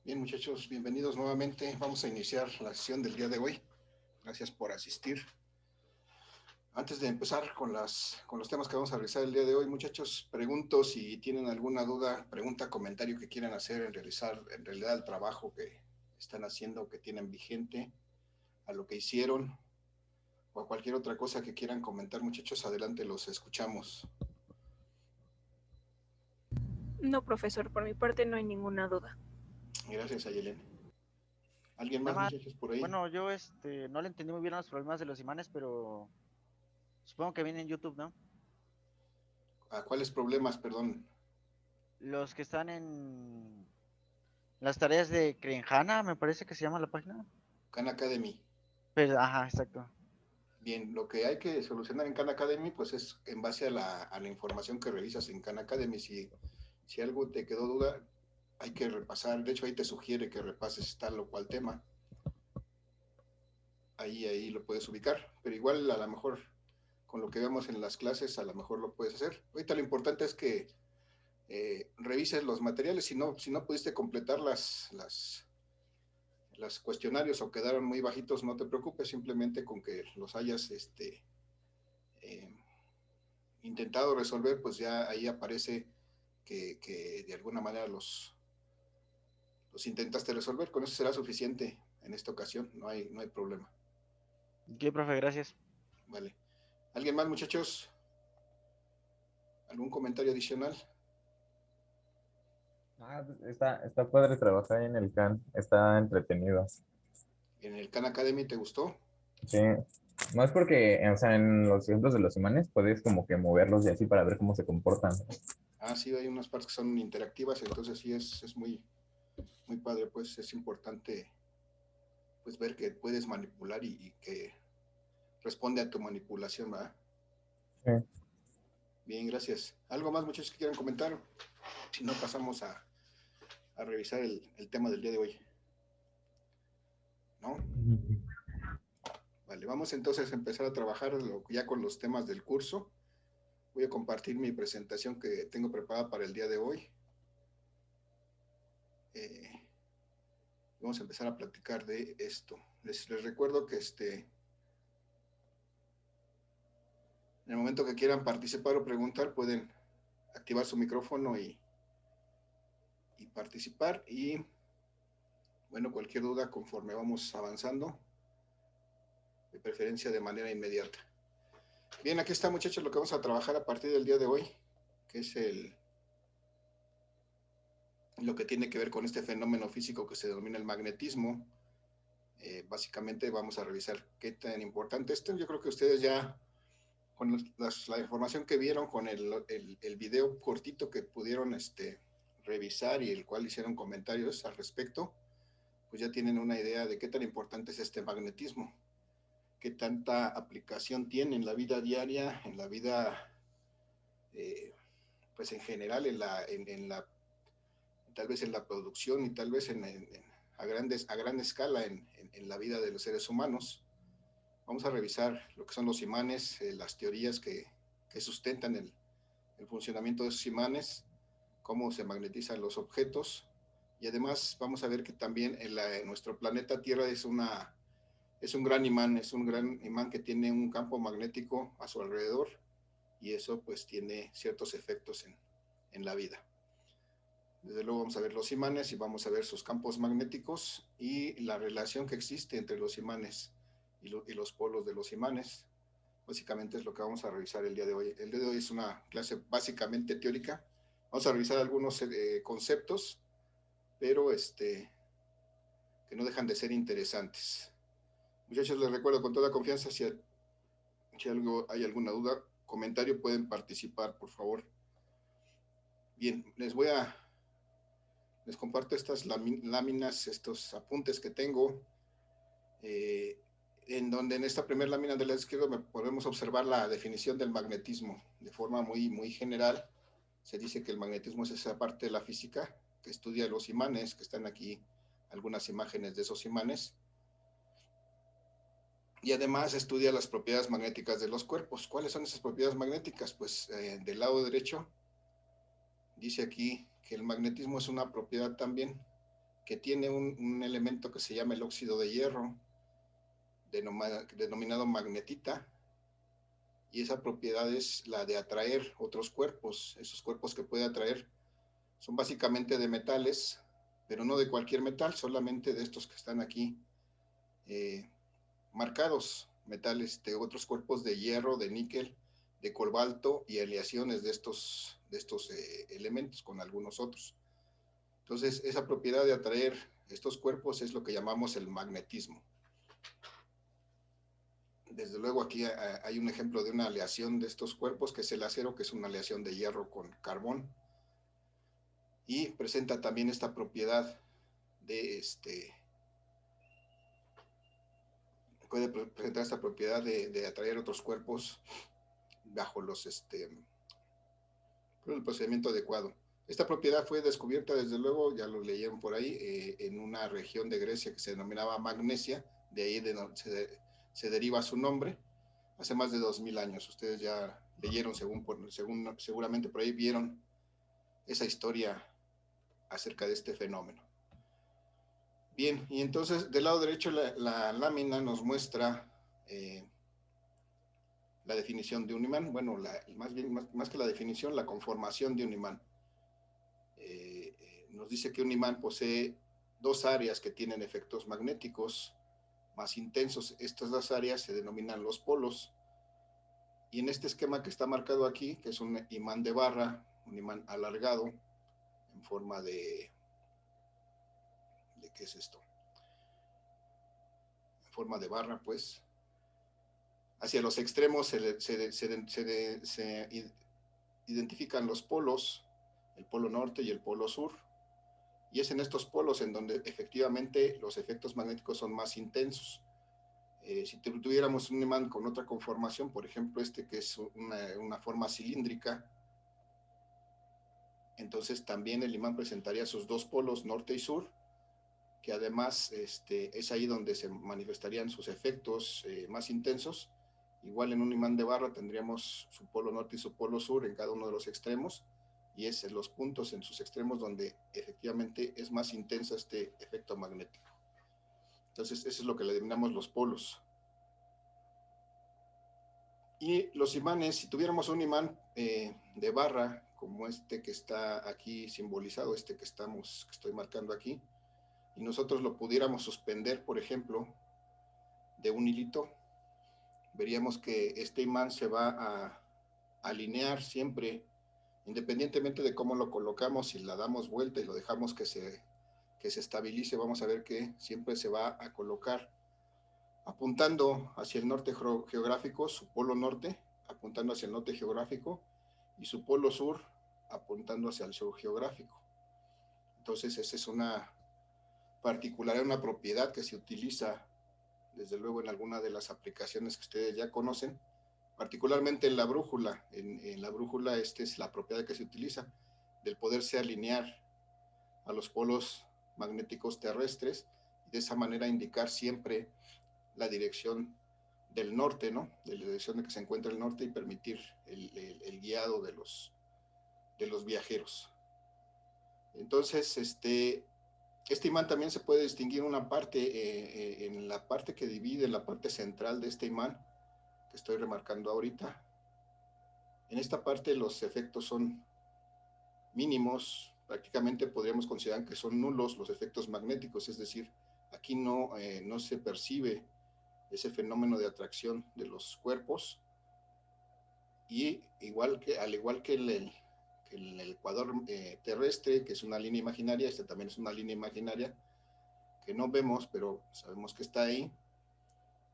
Bien, muchachos, bienvenidos nuevamente. Vamos a iniciar la sesión del día de hoy. Gracias por asistir. Antes de empezar con los temas que vamos a realizar el día de hoy, muchachos, pregunto si tienen alguna duda, pregunta, comentario que quieran hacer en realidad el trabajo que están haciendo, que tienen vigente, a lo que hicieron o a cualquier otra cosa que quieran comentar, muchachos, adelante, los escuchamos. No, profesor, por mi parte no hay ninguna duda. Gracias, Ayelen. ¿Alguien Nada más, más, muchachos, por ahí? bueno, yo no le entendí muy bien a los problemas de los imanes, pero supongo que viene en YouTube, ¿no? ¿A cuáles problemas, perdón? Los que están en las tareas de Krenjana, me parece que se llama la página. Khan Academy. Pero, ajá, exacto. Bien, lo que hay que solucionar en Khan Academy, pues es en base a la información que revisas en Khan Academy. Si algo te quedó duda, hay que repasar. De hecho, ahí te sugiere que repases tal o cual tema. Ahí lo puedes ubicar. Pero igual, a lo mejor, con lo que vemos en las clases, a lo mejor lo puedes hacer. Ahorita lo importante es que revises los materiales. Si no pudiste completar las cuestionarios o quedaron muy bajitos, no te preocupes. Simplemente con que los hayas eh, intentado resolver, pues ya ahí aparece que de alguna manera los intentaste resolver. Con eso será suficiente en esta ocasión, no hay problema. Ok, profe, gracias. Vale. ¿Alguien más, muchachos? ¿Algún comentario adicional? Está padre trabajar en el CAN, está entretenido. ¿En el Khan Academy te gustó? Sí, más porque, o sea, en los ejemplos de los imanes puedes como que moverlos y así para ver cómo se comportan. Ah, sí, hay unas partes que son interactivas, entonces sí es muy padre, pues es importante pues ver que puedes manipular y que responde a tu manipulación, ¿verdad? Sí. Bien, gracias. ¿Algo más, muchachos, que quieran comentar? Si no, pasamos a revisar el tema del día de hoy, ¿no? Vale, vamos entonces a empezar a trabajar ya con los temas del curso. Voy a compartir mi presentación que tengo preparada para el día de hoy. Eh, Vamos a empezar a platicar de esto. Les recuerdo que en el momento que quieran participar o preguntar, pueden activar su micrófono y participar. Y bueno, cualquier duda conforme vamos avanzando, de preferencia de manera inmediata. Bien, aquí está, muchachos, lo que vamos a trabajar a partir del día de hoy, que es lo que tiene que ver con este fenómeno físico que se denomina el magnetismo. Básicamente vamos a revisar qué tan importante es esto. Yo creo que ustedes ya, con la información que vieron, con el video cortito que pudieron revisar y el cual hicieron comentarios al respecto, pues ya tienen una idea de qué tan importante es este magnetismo, qué tanta aplicación tiene en la vida diaria, en la vida, eh, pues en general, tal vez en la producción y tal vez a gran escala en la vida de los seres humanos. Vamos a revisar lo que son los imanes, las teorías que sustentan el funcionamiento de esos imanes, cómo se magnetizan los objetos, y además vamos a ver que también en nuestro planeta Tierra es un gran imán, es un gran imán que tiene un campo magnético a su alrededor, y eso pues tiene ciertos efectos en la vida. Desde luego vamos a ver los imanes y vamos a ver sus campos magnéticos y la relación que existe entre los imanes y los polos de los imanes. Básicamente es lo que vamos a revisar el día de hoy. El día de hoy es una clase básicamente teórica. Vamos a revisar algunos conceptos, pero que no dejan de ser interesantes. Muchachos, les recuerdo con toda confianza, si hay alguna duda, comentario, pueden participar, por favor. Bien, les comparto estas láminas, estos apuntes que tengo, eh, en donde en esta primera lámina de la izquierda podemos observar la definición del magnetismo de forma muy general. Se dice que el magnetismo es esa parte de la física que estudia los imanes, que están aquí algunas imágenes de esos imanes, y además estudia las propiedades magnéticas de los cuerpos. ¿Cuáles son esas propiedades magnéticas? Pues del lado derecho dice aquí que el magnetismo es una propiedad también que tiene un elemento que se llama el óxido de hierro, denominado magnetita, y esa propiedad es la de atraer otros cuerpos. Esos cuerpos que puede atraer son básicamente de metales, pero no de cualquier metal, solamente de estos que están aquí marcados, metales de otros cuerpos de hierro, de níquel, de cobalto y aleaciones de estos elementos con algunos otros. Entonces, esa propiedad de atraer estos cuerpos es lo que llamamos el magnetismo. Desde luego aquí hay un ejemplo de una aleación de estos cuerpos, que es el acero, que es una aleación de hierro con carbón, y presenta también esta propiedad de puede presentar esta propiedad de atraer otros cuerpos bajo el procedimiento adecuado. Esta propiedad fue descubierta, desde luego, ya lo leyeron por ahí, en una región de Grecia que se denominaba Magnesia, de ahí se deriva su nombre, hace más de 2000 años. Ustedes ya leyeron, seguramente por ahí vieron esa historia acerca de este fenómeno. Bien, y entonces del lado derecho la lámina nos muestra la definición de un imán. Bueno, más que la definición, la conformación de un imán. Nos dice que un imán posee dos áreas que tienen efectos magnéticos más intensos. Estas dos áreas se denominan los polos. Y en este esquema que está marcado aquí, que es un imán de barra, un imán alargado, en forma de ¿qué es esto? En forma de barra, pues. Hacia los extremos se identifican los polos, el polo norte y el polo sur. Y es en estos polos en donde efectivamente los efectos magnéticos son más intensos. Si tuviéramos un imán con otra conformación, por ejemplo que es una forma cilíndrica, entonces también el imán presentaría sus dos polos, norte y sur, que además es ahí donde se manifestarían sus efectos más intensos. Igual en un imán de barra tendríamos su polo norte y su polo sur en cada uno de los extremos, y es en los puntos en sus extremos donde efectivamente es más intenso este efecto magnético. Entonces, eso es lo que le denominamos los polos. Y los imanes, si tuviéramos un imán de barra, como este que está aquí simbolizado, que estoy marcando aquí, y nosotros lo pudiéramos suspender, por ejemplo, de un hilito, veríamos que este imán se va a alinear siempre, independientemente de cómo lo colocamos. Si la damos vuelta y lo dejamos que se estabilice, vamos a ver que siempre se va a colocar apuntando hacia el norte geográfico, su polo norte, apuntando hacia el norte geográfico, y su polo sur apuntando hacia el sur geográfico. Entonces, esa es una particularidad, una propiedad que se utiliza, desde luego, en alguna de las aplicaciones que ustedes ya conocen, particularmente en la brújula. En la brújula, esta es la propiedad que se utiliza, del poderse alinear a los polos magnéticos terrestres, y de esa manera indicar siempre la dirección del norte, ¿no? De la dirección de que se encuentra el norte, y permitir el guiado de los viajeros. Entonces, este imán también se puede distinguir una parte, en la parte que divide, la parte central de este imán, que estoy remarcando ahorita. En esta parte los efectos son mínimos, prácticamente podríamos considerar que son nulos los efectos magnéticos, es decir, aquí no se percibe ese fenómeno de atracción de los cuerpos. Y al igual que el ecuador terrestre, que es una línea imaginaria, también es una línea imaginaria que no vemos, pero sabemos que está ahí,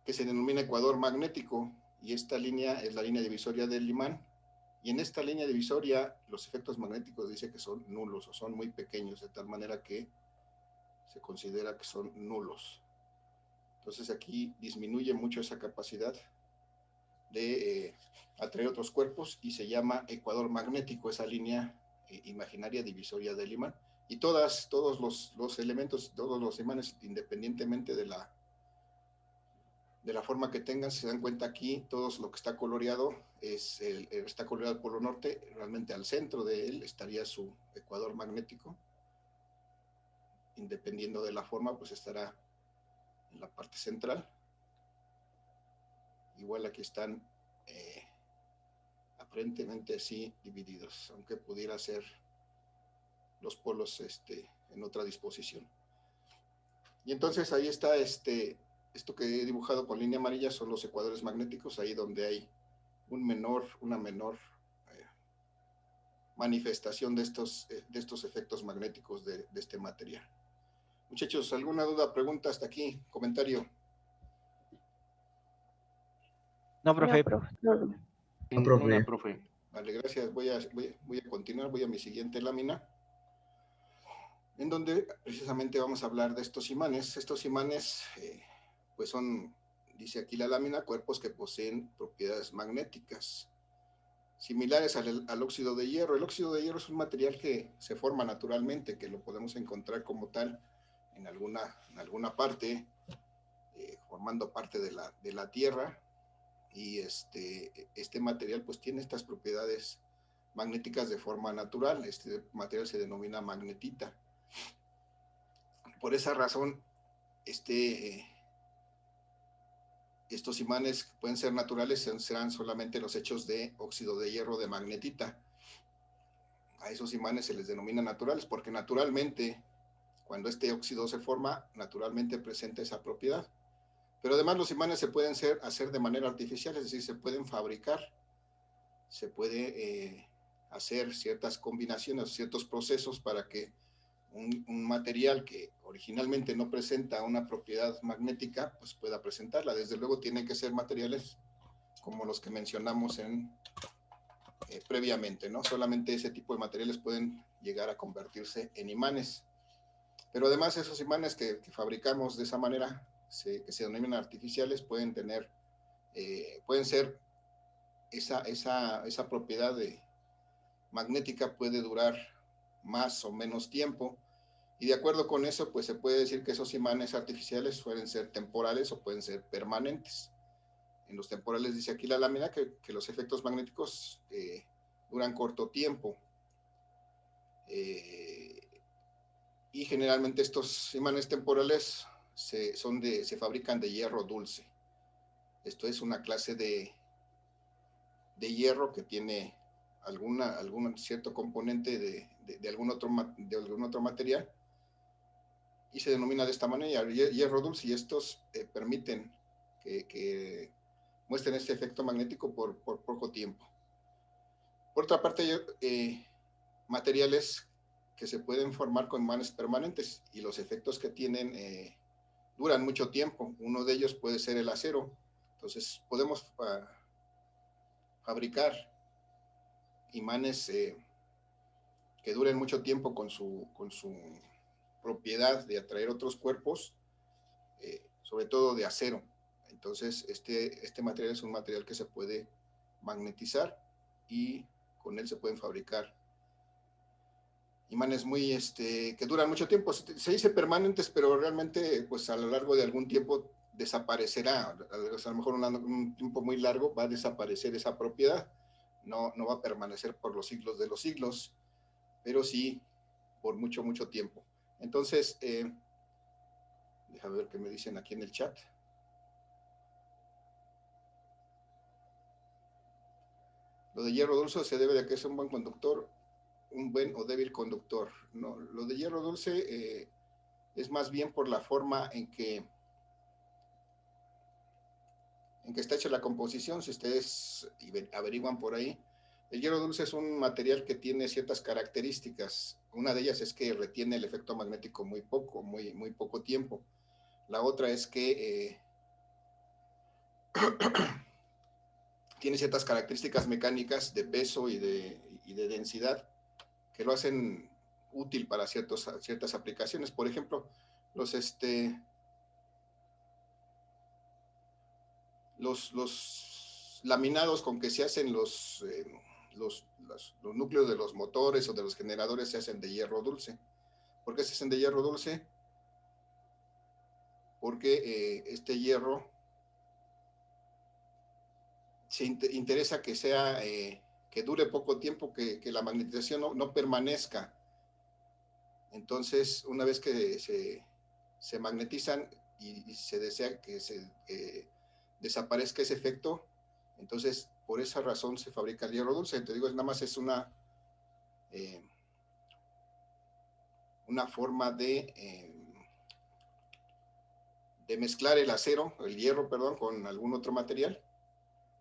que se denomina ecuador magnético, y esta línea es la línea divisoria del imán. Y en esta línea divisoria los efectos magnéticos dice que son nulos, o son muy pequeños, de tal manera que se considera que son nulos. Entonces aquí disminuye mucho esa capacidad de atraer otros cuerpos, y se llama ecuador magnético esa línea imaginaria divisoria del imán. Y todos los elementos, todos los imanes, independientemente de la forma que tengan, si se dan cuenta aquí, todo lo que está coloreado está coloreado al polo norte. Realmente al centro de él estaría su ecuador magnético, dependiendo de la forma, pues estará en la parte central. Igual aquí están aparentemente así divididos, aunque pudiera ser los polos en otra disposición. Y entonces ahí está esto que he dibujado con línea amarilla son los ecuadores magnéticos, ahí donde hay una menor manifestación de estos efectos magnéticos de este material. Muchachos, ¿alguna duda, pregunta hasta aquí? ¿Comentario? No, profe. No, Ninguna, profe. profe. Vale, gracias. Voy a continuar, voy a mi siguiente lámina, en donde precisamente vamos a hablar de estos imanes. Estos imanes, pues son, dice aquí la lámina, cuerpos que poseen propiedades magnéticas, similares al óxido de hierro. El óxido de hierro es un material que se forma naturalmente, que lo podemos encontrar como tal en alguna parte, formando parte de la Tierra, y este material pues tiene estas propiedades magnéticas de forma natural. Este material se denomina magnetita. Por esa razón, estos imanes que pueden ser naturales serán solamente los hechos de óxido de hierro de magnetita. A esos imanes se les denomina naturales porque naturalmente, cuando este óxido se forma, naturalmente presenta esa propiedad. Pero además los imanes se pueden hacer de manera artificial, es decir, se pueden fabricar, se puede hacer ciertas combinaciones, ciertos procesos para que un material que originalmente no presenta una propiedad magnética, pues pueda presentarla. Desde luego tienen que ser materiales como los que mencionamos previamente, ¿no? Solamente ese tipo de materiales pueden llegar a convertirse en imanes. Pero además esos imanes que fabricamos de esa manera, que se denominan artificiales, pueden ser esa propiedad magnética puede durar más o menos tiempo, y de acuerdo con eso, pues se puede decir que esos imanes artificiales suelen ser temporales o pueden ser permanentes. En los temporales dice aquí la lámina que los efectos magnéticos duran corto tiempo, y generalmente estos imanes temporales se fabrican de hierro dulce. Esto es una clase de hierro que tiene algún cierto componente de algún otro material, y se denomina de esta manera hierro dulce, y estos permiten que muestren este efecto magnético por poco tiempo. Por otra parte, hay materiales que se pueden formar con imanes permanentes, y los efectos que tienen duran mucho tiempo. Uno de ellos puede ser el acero. Entonces podemos fabricar imanes que duren mucho tiempo con su propiedad de atraer otros cuerpos, sobre todo de acero. Entonces este material es un material que se puede magnetizar, y con él se pueden fabricar imanes que duran mucho tiempo. Se dice permanentes, pero realmente pues a lo largo de algún tiempo desaparecerá. A lo mejor un tiempo muy largo va a desaparecer esa propiedad. No va a permanecer por los siglos de los siglos, pero sí por mucho tiempo. Entonces, déjame ver qué me dicen aquí en el chat. Lo de hierro dulce se debe de que es un buen conductor, un buen o débil conductor. No, lo de hierro dulce es más bien por la forma en que está hecha la composición. Si ustedes averiguan por ahí, el hierro dulce es un material que tiene ciertas características. Una de ellas es que retiene el efecto magnético muy poco tiempo. La otra es que tiene ciertas características mecánicas de peso y de densidad que lo hacen útil para ciertas aplicaciones. Por ejemplo, los laminados con que se hacen los núcleos de los motores o de los generadores se hacen de hierro dulce. ¿Por qué se hacen de hierro dulce? Porque este hierro se interesa que que dure poco tiempo, que la magnetización no permanezca Entonces, una vez que se magnetizan y se desea que desaparezca ese efecto, entonces por esa razón se fabrica el hierro dulce. Te digo, nada más es una forma de mezclar el hierro, perdón, con algún otro material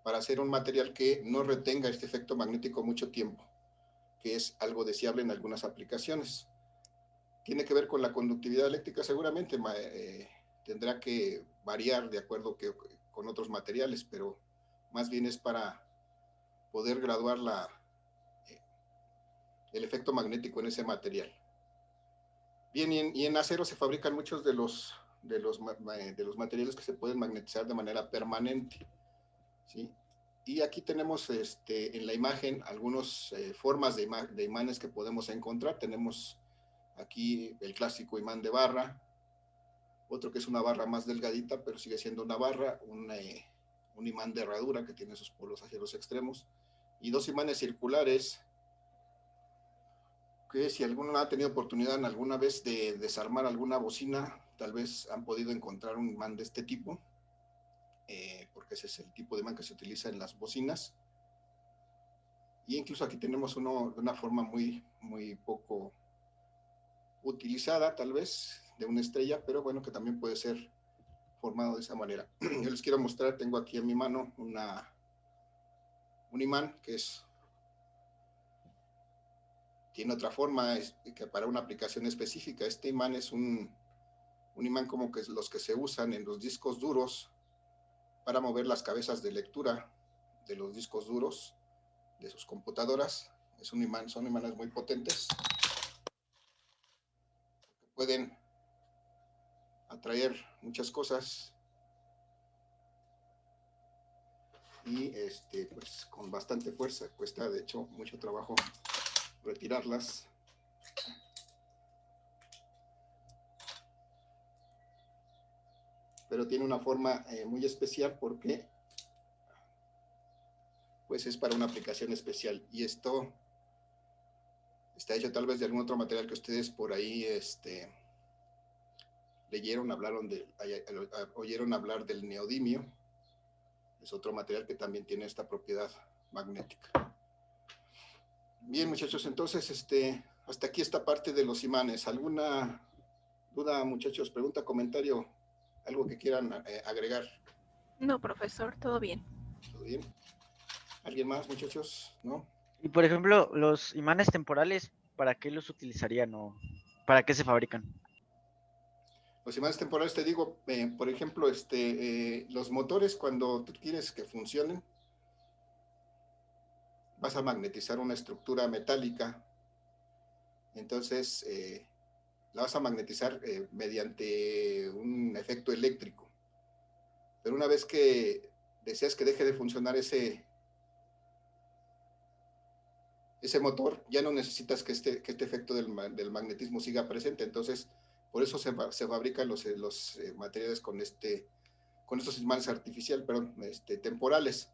para hacer un material que no retenga este efecto magnético mucho tiempo, que es algo deseable en algunas aplicaciones. Tiene que ver con la conductividad eléctrica, seguramente tendrá que variar de acuerdo con otros materiales, pero más bien es para poder graduar el efecto magnético en ese material. Bien, y en acero se fabrican muchos de los materiales que se pueden magnetizar de manera permanente, ¿sí? Y aquí tenemos en la imagen algunas formas de imanes que podemos encontrar. Tenemos aquí el clásico imán de barra, otro que es una barra más delgadita, pero sigue siendo una barra, un imán de herradura que tiene sus polos hacia los extremos, y dos imanes circulares que si alguno ha tenido oportunidad en alguna vez de desarmar alguna bocina, tal vez han podido encontrar un imán de este tipo, porque ese es el tipo de imán que se utiliza en las bocinas. Y incluso aquí tenemos uno de una forma muy, muy poco utilizada, tal vez, de una estrella, pero bueno, que también puede ser formado de esa manera. Yo les quiero mostrar, tengo aquí en mi mano un imán que tiene otra forma, que para una aplicación específica. Este imán es un imán como que los que se usan en los discos duros para mover las cabezas de lectura de los discos duros de sus computadoras. Son imanes muy potentes que pueden atraer muchas cosas y pues con bastante fuerza. Cuesta de hecho mucho trabajo retirarlas. Pero tiene una forma muy especial porque pues es para una aplicación especial, y esto está hecho tal vez de algún otro material que ustedes por ahí leyeron, oyeron hablar del neodimio. Es otro material que también tiene esta propiedad magnética. Bien, muchachos, entonces hasta aquí esta parte de los imanes. ¿Alguna duda, muchachos? Pregunta, comentario, algo que quieran agregar. No, profesor, todo bien. ¿Todo bien? ¿Alguien más, muchachos? ¿No? Y por ejemplo, los imanes temporales, ¿para qué los utilizarían o para qué se fabrican? Los imanes temporales, te digo, por ejemplo, los motores, cuando tú quieres que funcionen, vas a magnetizar una estructura metálica. Entonces, la vas a magnetizar mediante un efecto eléctrico. Pero una vez que deseas que deje de funcionar ese motor, ya no necesitas que este efecto del magnetismo siga presente. Entonces, por eso se fabrican los materiales con estos imanes temporales,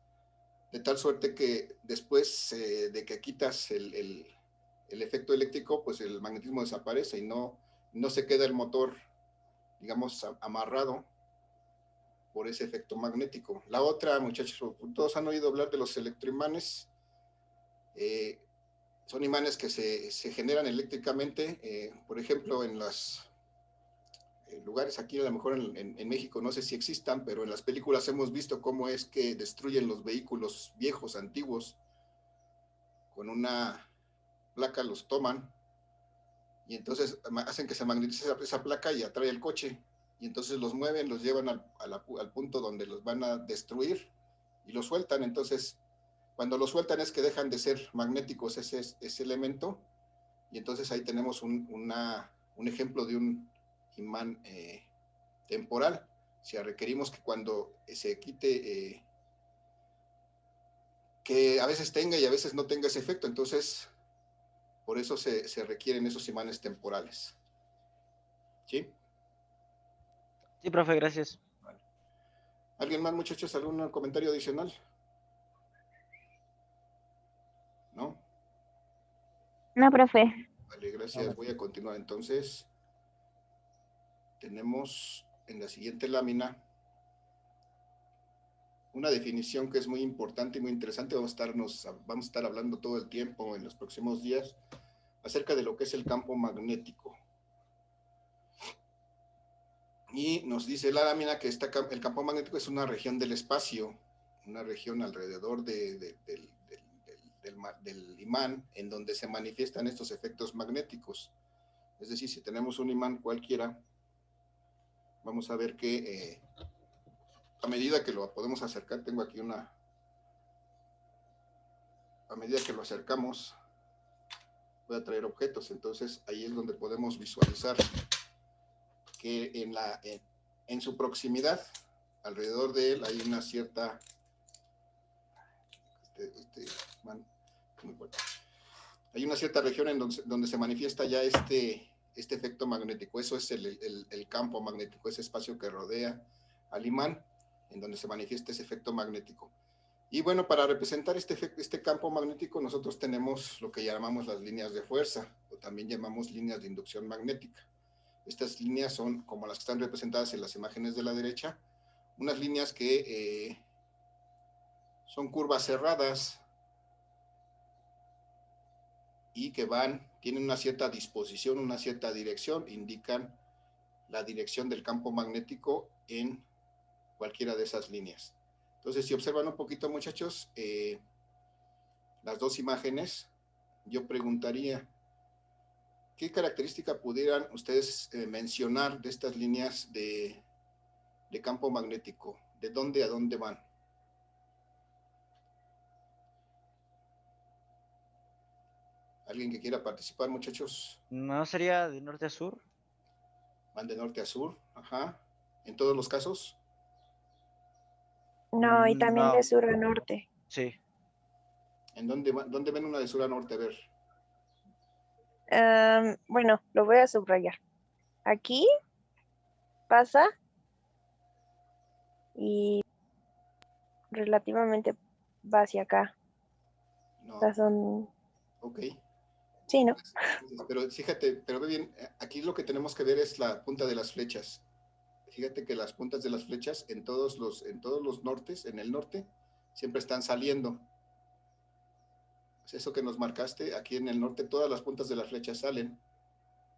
de tal suerte que después de que quitas el efecto eléctrico, pues el magnetismo desaparece y no se queda el motor, digamos, amarrado por ese efecto magnético. La otra, muchachos, todos han oído hablar de los electroimanes. Son imanes que se generan eléctricamente, por ejemplo, en los lugares aquí, a lo mejor en México, no sé si existan, pero en las películas hemos visto cómo es que destruyen los vehículos viejos, antiguos, con una placa los toman y entonces hacen que se magnetice esa placa y atrae el coche, y entonces los mueven, los llevan al punto donde los van a destruir y los sueltan. Entonces, cuando los sueltan es que dejan de ser magnéticos ese elemento, y entonces ahí tenemos un ejemplo de un imán temporal. Si requerimos que cuando se quite, que a veces tenga y a veces no tenga ese efecto, entonces por eso se requieren esos imanes temporales. ¿Sí? Sí, profe, gracias. Vale. ¿Alguien más, muchachos? ¿Algún comentario adicional? ¿No? No, profe. Vale, gracias. Voy a continuar entonces. Tenemos en la siguiente lámina una definición que es muy importante y muy interesante. Vamos a estar hablando todo el tiempo en los próximos días acerca de lo que es el campo magnético. Y nos dice la lámina que el campo magnético es una región del espacio, una región alrededor del imán en donde se manifiestan estos efectos magnéticos. Es decir, si tenemos un imán cualquiera, vamos a ver que a medida que lo podemos acercar, tengo aquí a medida que lo acercamos, voy a traer objetos, entonces ahí es donde podemos visualizar que en su proximidad, alrededor de él, hay una cierta, hay una cierta región en donde se manifiesta ya este efecto magnético. Eso es el campo magnético, ese espacio que rodea al imán, en donde se manifiesta ese efecto magnético. Y bueno, para representar este campo magnético, nosotros tenemos lo que llamamos las líneas de fuerza, o también llamamos líneas de inducción magnética. Estas líneas son como las que están representadas en las imágenes de la derecha, unas líneas que son curvas cerradas y que tienen una cierta disposición, una cierta dirección, indican la dirección del campo magnético en cualquiera de esas líneas. Entonces, si observan un poquito, muchachos, las dos imágenes, yo preguntaría, ¿qué característica pudieran ustedes mencionar de estas líneas de campo magnético? ¿De dónde a dónde van? ¿Alguien que quiera participar, muchachos? ¿No sería de norte a sur? Van de norte a sur, ajá. ¿En todos los casos? No, y también No. de sur a norte. Sí. ¿En dónde ven una de sur a norte? A ver. Bueno, lo voy a subrayar. Aquí pasa y relativamente va hacia acá. No. O sea, son... Ok. Sí, ¿no? Pero fíjate, pero ve bien, aquí lo que tenemos que ver es la punta de las flechas. Fíjate que las puntas de las flechas en todos los nortes, en el norte, siempre están saliendo. Es eso que nos marcaste, aquí en el norte todas las puntas de las flechas salen.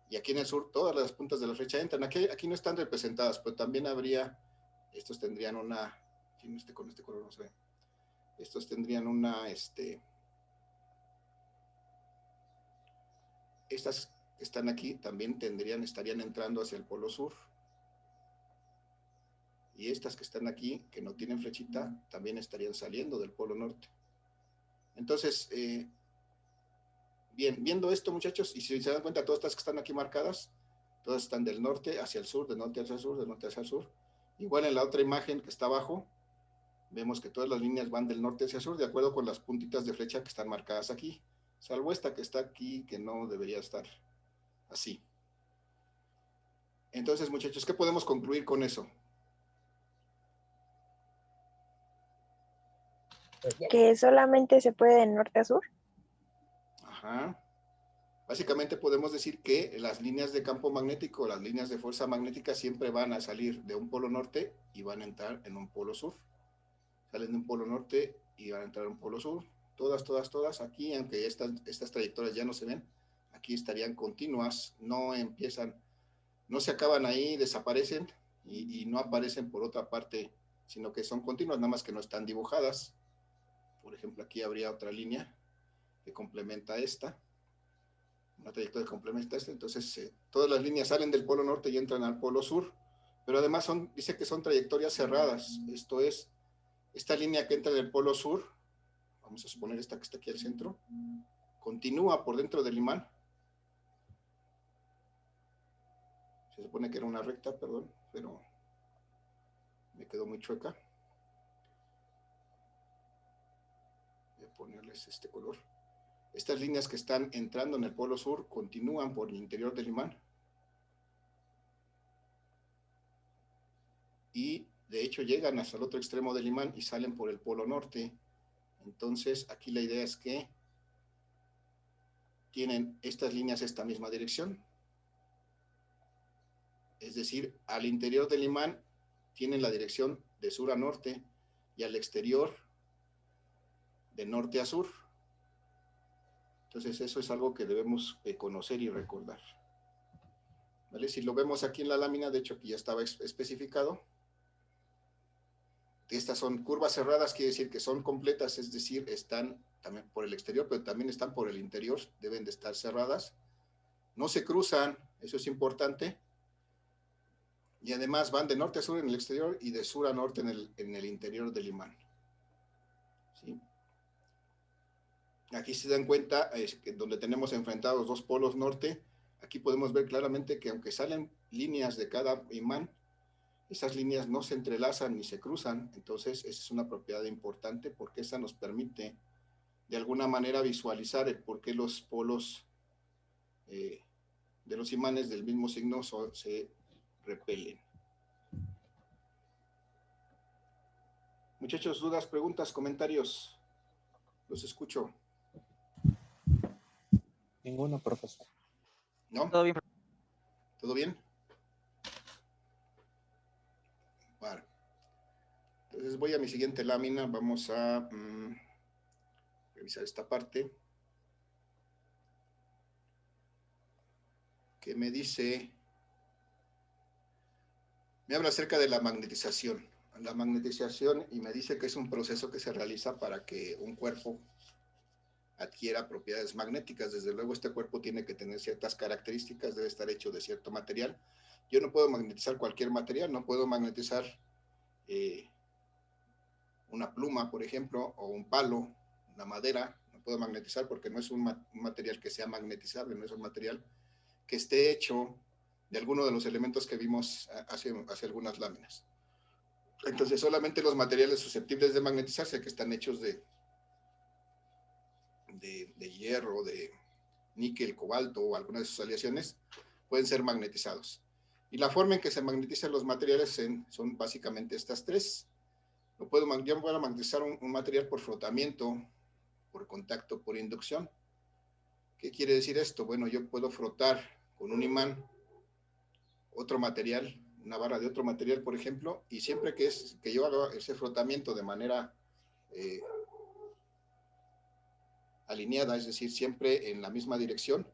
Y aquí en el sur todas las puntas de la flecha entran. Aquí no están representadas, pero también habría, estos tendrían una, con este color no se ve. Estos tendrían estas que están aquí también estarían entrando hacia el polo sur. Y estas que están aquí, que no tienen flechita, también estarían saliendo del polo norte. Entonces, bien, viendo esto, muchachos, y si se dan cuenta, todas estas que están aquí marcadas, todas están del norte hacia el sur, del norte hacia el sur, del norte hacia el sur. Igual en la otra imagen que está abajo, vemos que todas las líneas van del norte hacia el sur, de acuerdo con las puntitas de flecha que están marcadas aquí, salvo esta que está aquí, que no debería estar así. Entonces, muchachos, ¿qué podemos concluir con eso? Que solamente se puede de norte a sur. Ajá. Básicamente podemos decir que las líneas de campo magnético, las líneas de fuerza magnética siempre van a salir de un polo norte y van a entrar en un polo sur. Salen de un polo norte y van a entrar en un polo sur. Todas aquí, aunque estas trayectorias ya no se ven, aquí estarían continuas, no se acaban ahí, desaparecen y no aparecen por otra parte, sino que son continuas, nada más que no están dibujadas. Por ejemplo, aquí habría otra línea que complementa esta. Una trayectoria que complementa esta. Entonces, todas las líneas salen del polo norte y entran al polo sur. Pero además dice que son trayectorias cerradas. Esto es, esta línea que entra en el polo sur, vamos a suponer esta que está aquí al centro, continúa por dentro del imán. Se supone que era una recta, perdón, pero me quedó muy chueca. Voy a ponerles este color. Estas líneas que están entrando en el polo sur continúan por el interior del imán. Y de hecho llegan hasta el otro extremo del imán y salen por el polo norte. Entonces aquí la idea es que tienen estas líneas esta misma dirección. Es decir, al interior del imán tienen la dirección de sur a norte y al exterior de norte a sur. Entonces eso es algo que debemos conocer y recordar. ¿Vale? Si lo vemos aquí en la lámina, de hecho aquí ya estaba especificado. Estas son curvas cerradas, quiere decir que son completas, es decir, están también por el exterior, pero también están por el interior, deben de estar cerradas. No se cruzan, eso es importante. Y además van de norte a sur en el exterior y de sur a norte en el interior del imán. ¿Sí? Aquí se dan cuenta, que donde tenemos enfrentados dos polos norte, aquí podemos ver claramente que aunque salen líneas de cada imán, esas líneas no se entrelazan ni se cruzan. Entonces esa es una propiedad importante porque esa nos permite de alguna manera visualizar el por qué los polos de los imanes del mismo signo se repelen. Muchachos, dudas, preguntas, comentarios. Los escucho. Ninguno, profesor. ¿No? Todo bien. ¿Todo bien? Vale. Entonces voy a mi siguiente lámina. Vamos a revisar esta parte. Que me dice, me habla acerca de la magnetización. La magnetización, y me dice que es un proceso que se realiza para que un cuerpo adquiera propiedades magnéticas. Desde luego este cuerpo tiene que tener ciertas características, debe estar hecho de cierto material. Yo no puedo magnetizar cualquier material, no puedo magnetizar una pluma, por ejemplo, o un palo, una madera, no puedo magnetizar porque no es un material que sea magnetizable, no es un material que esté hecho de alguno de los elementos que vimos hace algunas láminas. Entonces solamente los materiales susceptibles de magnetizarse, que están hechos de hierro, de níquel, cobalto o alguna de sus aleaciones, pueden ser magnetizados. Y la forma en que se magnetizan los materiales son básicamente estas tres. Yo puedo magnetizar un material por frotamiento, por contacto, por inducción. ¿Qué quiere decir esto? Bueno, yo puedo frotar con un imán otro material, una barra de otro material, por ejemplo, y siempre que yo haga ese frotamiento de manera alineada, es decir, siempre en la misma dirección,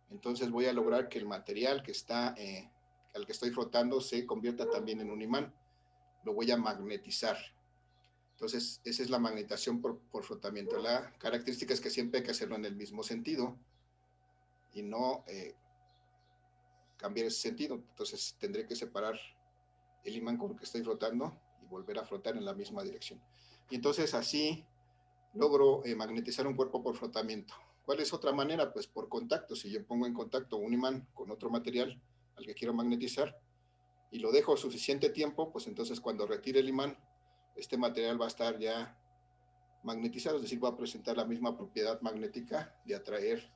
entonces voy a lograr que el material que está, al que estoy frotando se convierta también en un imán. Lo voy a magnetizar. Entonces, esa es la magnetización por frotamiento. La característica es que siempre hay que hacerlo en el mismo sentido y no cambiar ese sentido. Entonces, tendré que separar el imán con el que estoy frotando y volver a frotar en la misma dirección. Y entonces, así logro magnetizar un cuerpo por frotamiento. ¿Cuál es otra manera? Pues por contacto. Si yo pongo en contacto un imán con otro material al que quiero magnetizar y lo dejo suficiente tiempo, pues entonces cuando retire el imán, este material va a estar ya magnetizado, es decir, va a presentar la misma propiedad magnética de atraer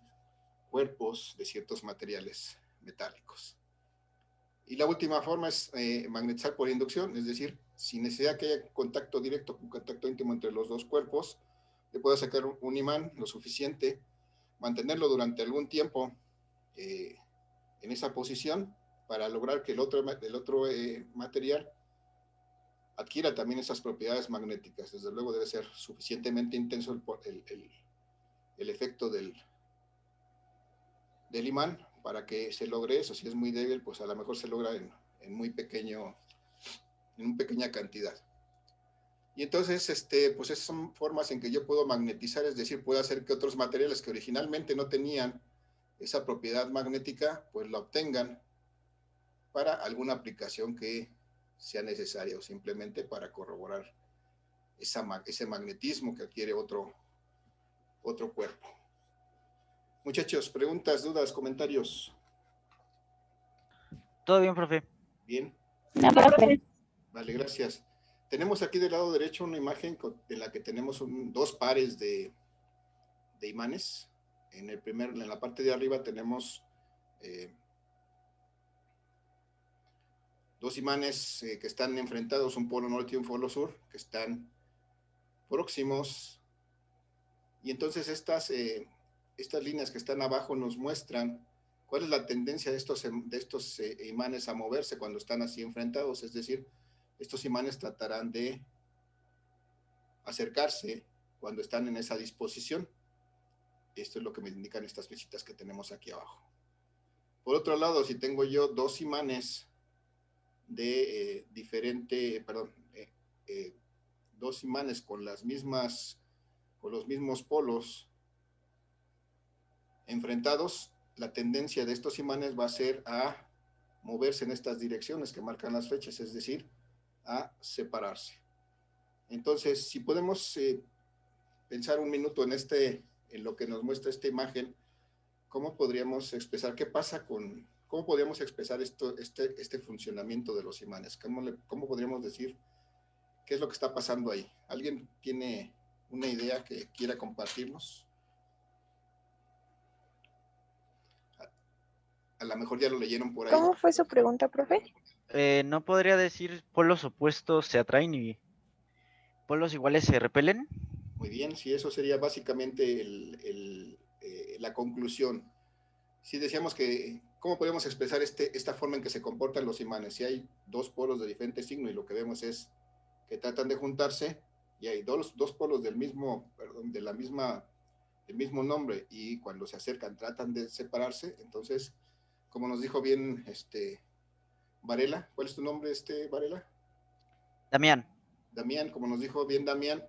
cuerpos de ciertos materiales metálicos. Y la última forma es magnetizar por inducción, es decir, sin necesidad que haya contacto directo, un contacto íntimo entre los dos cuerpos, le puedo sacar un imán lo suficiente, mantenerlo durante algún tiempo en esa posición para lograr que el otro material adquiera también esas propiedades magnéticas. Desde luego debe ser suficientemente intenso el efecto del imán para que se logre eso. Si es muy débil, pues a lo mejor se logra en muy pequeña cantidad. Y entonces, pues esas son formas en que yo puedo magnetizar, es decir, puedo hacer que otros materiales que originalmente no tenían esa propiedad magnética, pues la obtengan para alguna aplicación que sea necesaria o simplemente para corroborar ese magnetismo que adquiere otro cuerpo. Muchachos, preguntas, dudas, comentarios. Todo bien, profe. Bien. No, profe. Vale, gracias. Tenemos aquí del lado derecho una imagen en la que tenemos dos pares de imanes. En la parte de arriba tenemos dos imanes que están enfrentados, un polo norte y un polo sur, que están próximos. Y entonces estas líneas que están abajo nos muestran cuál es la tendencia de estos imanes a moverse cuando están así enfrentados, es decir, estos imanes tratarán de acercarse cuando están en esa disposición. Esto es lo que me indican estas flechitas que tenemos aquí abajo. Por otro lado, si tengo yo dos imanes de dos imanes con los mismos polos enfrentados, la tendencia de estos imanes va a ser a moverse en estas direcciones que marcan las flechas, es decir, a separarse. Entonces, si podemos pensar un minuto en lo que nos muestra esta imagen, ¿cómo podríamos expresar qué pasa cómo podríamos expresar este funcionamiento de los imanes? ¿Cómo podríamos decir qué es lo que está pasando ahí? ¿Alguien tiene una idea que quiera compartirnos? A lo mejor ya lo leyeron por ahí. ¿Cómo fue su pregunta, profe? No podría decir polos opuestos se atraen y polos iguales se repelen. Muy bien, sí, eso sería básicamente la conclusión. Si decíamos que, ¿cómo podemos expresar esta forma en que se comportan los imanes? Si hay dos polos de diferente signo y lo que vemos es que tratan de juntarse y hay dos polos del mismo nombre y cuando se acercan tratan de separarse, entonces, como nos dijo bien Varela, ¿cuál es tu nombre, Varela? Damián. Damián, como nos dijo bien Damián,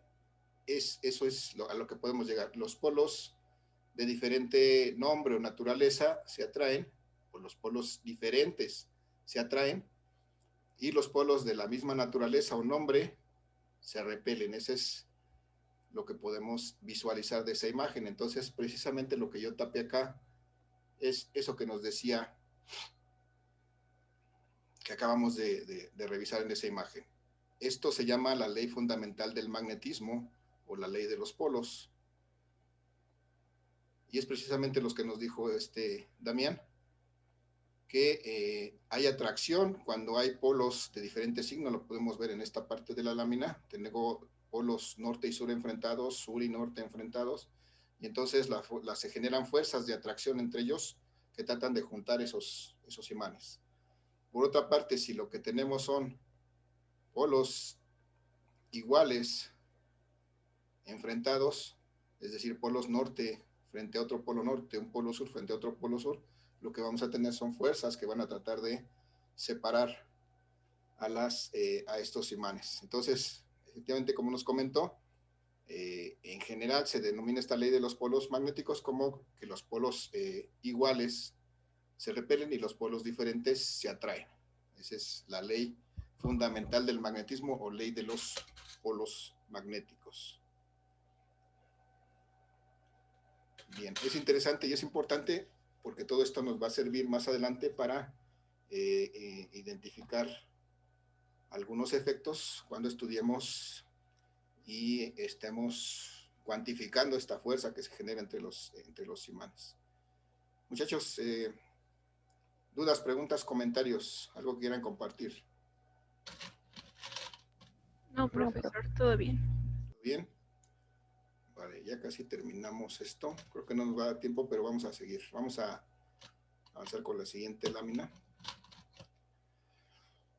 eso es a lo que podemos llegar. Los polos de diferente nombre o naturaleza se atraen, o los polos diferentes se atraen, y los polos de la misma naturaleza o nombre se repelen. Ese es lo que podemos visualizar de esa imagen. Entonces, precisamente lo que yo tapé acá es eso que nos decía, que acabamos de revisar en esa imagen. Esto se llama la ley fundamental del magnetismo o la ley de los polos. Y es precisamente lo que nos dijo Damián, que hay atracción cuando hay polos de diferentes signos, lo podemos ver en esta parte de la lámina. Tengo polos norte y sur enfrentados, sur y norte enfrentados, y entonces se generan fuerzas de atracción entre ellos que tratan de juntar esos imanes. Por otra parte, si lo que tenemos son polos iguales enfrentados, es decir, polos norte frente a otro polo norte, un polo sur frente a otro polo sur, lo que vamos a tener son fuerzas que van a tratar de separar a estos imanes. Entonces, efectivamente, como nos comentó, en general se denomina esta ley de los polos magnéticos como que los polos iguales se repelen y los polos diferentes se atraen. Esa es la ley fundamental del magnetismo o ley de los polos magnéticos. Bien, es interesante y es importante porque todo esto nos va a servir más adelante para identificar algunos efectos cuando estudiemos y estemos cuantificando esta fuerza que se genera entre los imanes. Muchachos, dudas, preguntas, comentarios, algo que quieran compartir. No, profesor, todo bien. ¿Todo bien? Vale, ya casi terminamos esto. Creo que no nos va a dar tiempo, pero vamos a seguir. Vamos a avanzar con la siguiente lámina.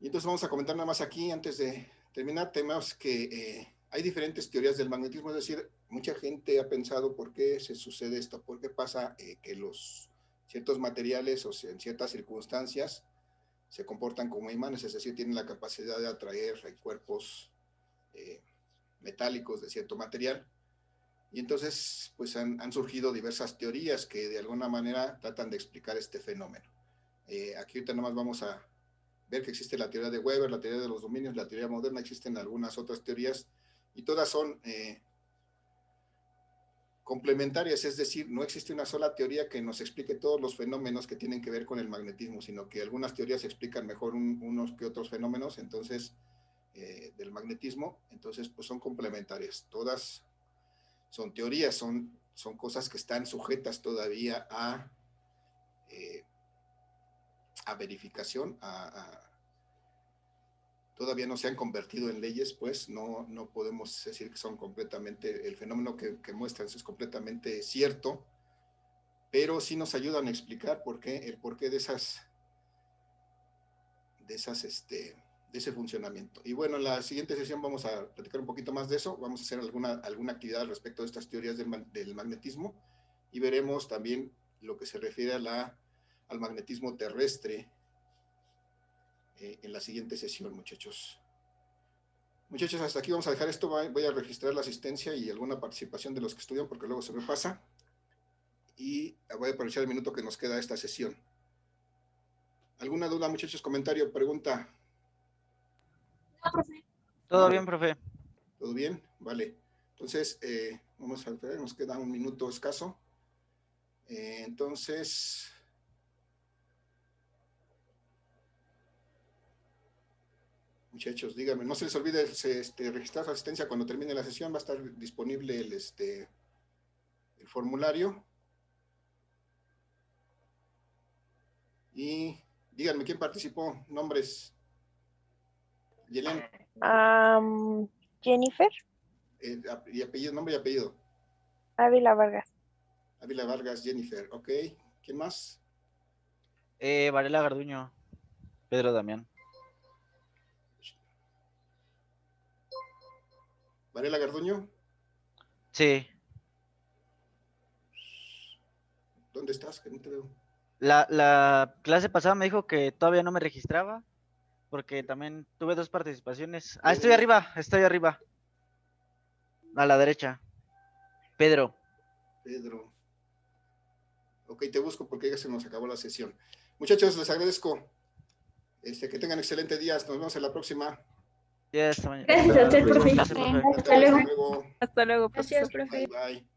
Y entonces vamos a comentar nada más aquí, antes de terminar, temas que hay diferentes teorías del magnetismo, es decir, mucha gente ha pensado por qué se sucede esto, por qué pasa que ciertos materiales o en ciertas circunstancias se comportan como imanes, es decir, tienen la capacidad de atraer cuerpos metálicos de cierto material. Y entonces, pues han surgido diversas teorías que de alguna manera tratan de explicar este fenómeno. Aquí ahorita nomás vamos a ver que existe la teoría de Weber, la teoría de los dominios, la teoría moderna, existen algunas otras teorías y todas son complementarias, es decir, no existe una sola teoría que nos explique todos los fenómenos que tienen que ver con el magnetismo, sino que algunas teorías explican mejor unos que otros fenómenos, entonces, del magnetismo, entonces, pues son complementarias. Todas son teorías, son cosas que están sujetas todavía a verificación, todavía no se han convertido en leyes, pues no podemos decir que son completamente, el fenómeno que muestran es completamente cierto, pero sí nos ayudan a explicar el porqué de ese funcionamiento. Y bueno, en la siguiente sesión vamos a platicar un poquito más de eso, vamos a hacer alguna actividad respecto a estas teorías del magnetismo y veremos también lo que se refiere al magnetismo terrestre en la siguiente sesión, muchachos. Muchachos, hasta aquí vamos a dejar esto. Voy a registrar la asistencia y alguna participación de los que estudian porque luego se me pasa. Y voy a aprovechar el minuto que nos queda esta sesión. ¿Alguna duda, muchachos? ¿Comentario? ¿Pregunta? No, profe. Todo bien, profe. ¿Todo bien? Vale. Entonces, vamos a ver, nos queda un minuto escaso. Entonces... Muchachos, díganme, no se les olvide registrar su asistencia cuando termine la sesión, va a estar disponible el formulario. Y díganme, ¿quién participó? Nombres. Yelén. Jennifer Y apellido, nombre y apellido. Ávila Vargas. Ávila Vargas, Jennifer, ok. ¿Quién más? Varela Garduño. Pedro Damián. ¿Varela Garduño? Sí. ¿Dónde estás? Que no te veo. La clase pasada me dijo que todavía no me registraba, porque también tuve 2 participaciones. Ah, estoy arriba. A la derecha. Pedro. Pedro. Ok, te busco porque ya se nos acabó la sesión. Muchachos, les agradezco. Que tengan excelente día. Nos vemos en la próxima. Ya está mañana. Gracias a usted, profe. Gracias, profe. Hasta luego. Hasta luego, Gracias, profesor. profe. Bye, bye.